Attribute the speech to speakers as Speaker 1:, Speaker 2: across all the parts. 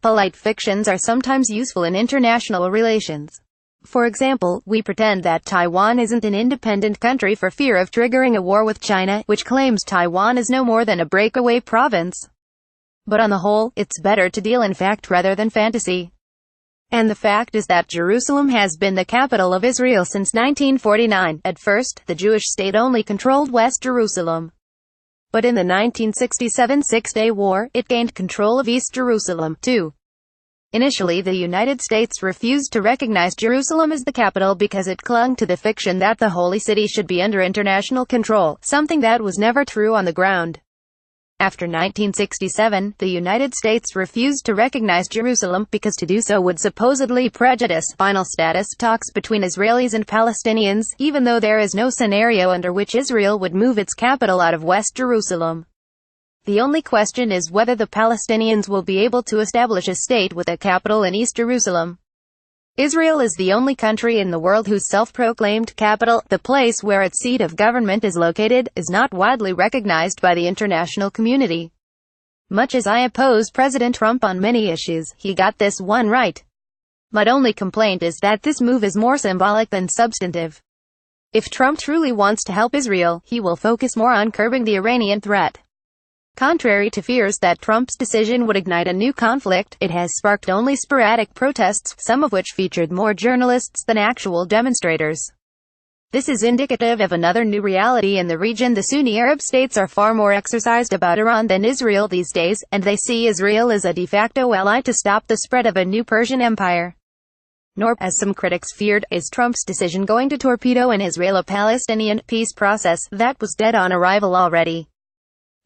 Speaker 1: Polite fictions are sometimes useful in international relations. For example, we pretend that Taiwan isn't an independent country for fear of triggering a war with China, which claims Taiwan is no more than a breakaway province. But on the whole, it's better to deal in fact rather than fantasy. And the fact is that Jerusalem has been the capital of Israel since 1949. At first, the Jewish state only controlled West Jerusalem. But in the 1967 Six-Day War, it gained control of East Jerusalem, too. Initially, the United States refused to recognize Jerusalem as the capital because it clung to the fiction that the Holy City should be under international control, something that was never true on the ground. After 1967, the United States refused to recognize Jerusalem because to do so would supposedly prejudice final status talks between Israelis and Palestinians, even though there is no scenario under which Israel would move its capital out of West Jerusalem. The only question is whether the Palestinians will be able to establish a state with a capital in East Jerusalem. Israel is the only country in the world whose self-proclaimed capital, the place where its seat of government is located, is not widely recognized by the international community. Much as I oppose President Trump on many issues, he got this one right. My only complaint is that this move is more symbolic than substantive. If Trump truly wants to help Israel, he will focus more on curbing the Iranian threat. Contrary to fears that Trump's decision would ignite a new conflict, it has sparked only sporadic protests, some of which featured more journalists than actual demonstrators. This is indicative of another new reality in the region. The Sunni Arab states are far more exercised about Iran than Israel these days, and they see Israel as a de facto ally to stop the spread of a new Persian empire. Nor, as some critics feared, is Trump's decision going to torpedo an Israelo-Palestinian peace process that was dead on arrival already.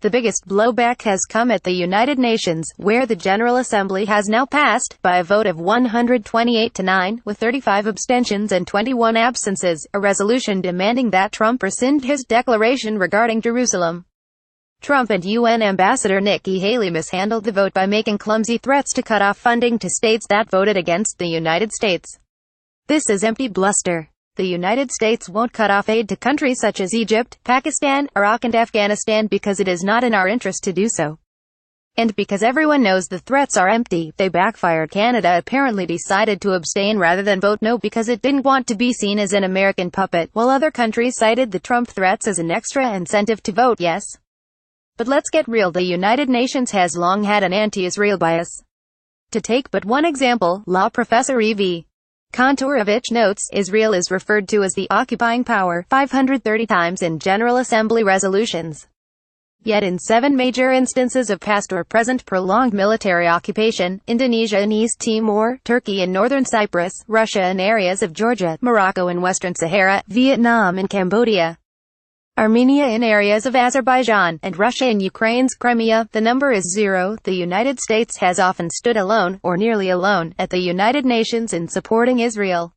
Speaker 1: The biggest blowback has come at the United Nations, where the General Assembly has now passed, by a vote of 128 to 9, with 35 abstentions and 21 absences, a resolution demanding that Trump rescind his declaration regarding Jerusalem. Trump and UN Ambassador Nikki Haley mishandled the vote by making clumsy threats to cut off funding to states that voted against the United States. This is empty bluster. The United States won't cut off aid to countries such as Egypt, Pakistan, Iraq and Afghanistan because it is not in our interest to do so. And because everyone knows the threats are empty, they backfired. Canada apparently decided to abstain rather than vote no because it didn't want to be seen as an American puppet, while other countries cited the Trump threats as an extra incentive to vote yes. But let's get real, the United Nations has long had an anti-Israel bias. To take but one example, law professor E.V. Kontorovich notes, Israel is referred to as the occupying power 530 times in General Assembly resolutions. Yet in 7 major instances of past or present prolonged military occupation, Indonesia and East Timor, Turkey and Northern Cyprus, Russia and areas of Georgia, Morocco and Western Sahara, Vietnam and Cambodia, Armenia in areas of Azerbaijan, and Russia in Ukraine's Crimea, the number is 0. The United States has often stood alone, or nearly alone, at the United Nations in supporting Israel.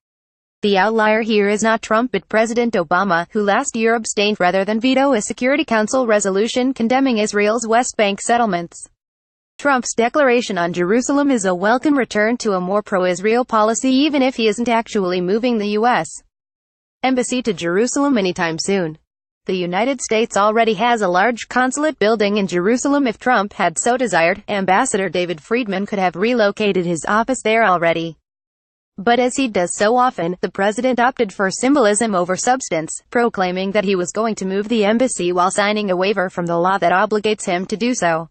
Speaker 1: The outlier here is not Trump but President Obama, who last year abstained rather than veto a Security Council resolution condemning Israel's West Bank settlements. Trump's declaration on Jerusalem is a welcome return to a more pro-Israel policy even if he isn't actually moving the U.S. embassy to Jerusalem anytime soon. The United States already has a large consulate building in Jerusalem. If Trump had so desired, Ambassador David Friedman could have relocated his office there already. But as he does so often, the president opted for symbolism over substance, proclaiming that he was going to move the embassy while signing a waiver from the law that obligates him to do so.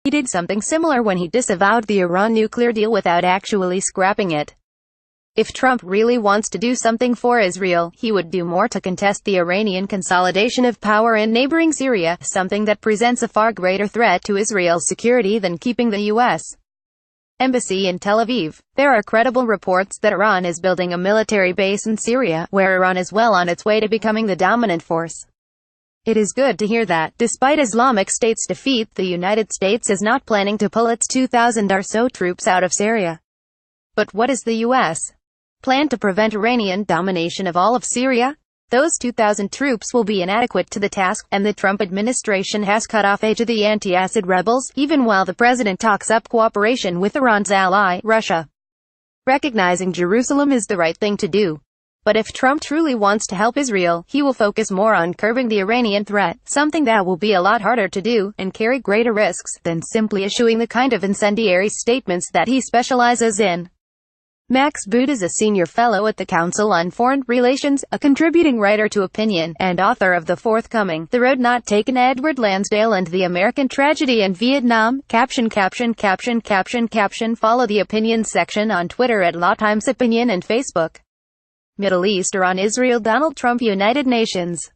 Speaker 1: He did something similar when he disavowed the Iran nuclear deal without actually scrapping it. If Trump really wants to do something for Israel, he would do more to contest the Iranian consolidation of power in neighboring Syria, something that presents a far greater threat to Israel's security than keeping the U.S. embassy in Tel Aviv. There are credible reports that Iran is building a military base in Syria, where Iran is well on its way to becoming the dominant force. It is good to hear that, despite Islamic State's defeat, the United States is not planning to pull its 2,000 or so troops out of Syria. But what is the U.S. plan to prevent Iranian domination of all of Syria? Those 2,000 troops will be inadequate to the task, and the Trump administration has cut off aid to the anti-Assad rebels, even while the president talks up cooperation with Iran's ally, Russia. Recognizing Jerusalem is the right thing to do. But if Trump truly wants to help Israel, he will focus more on curbing the Iranian threat, something that will be a lot harder to do, and carry greater risks, than simply issuing the kind of incendiary statements that he specializes in. Max Boot is a senior fellow at the Council on Foreign Relations, a contributing writer to Opinion, and author of the forthcoming The Road Not Taken, Edward Lansdale and the American Tragedy in Vietnam. Caption. Follow the Opinion section on Twitter at La Times Opinion and Facebook. Middle East, Iran, Israel, Donald Trump, United Nations.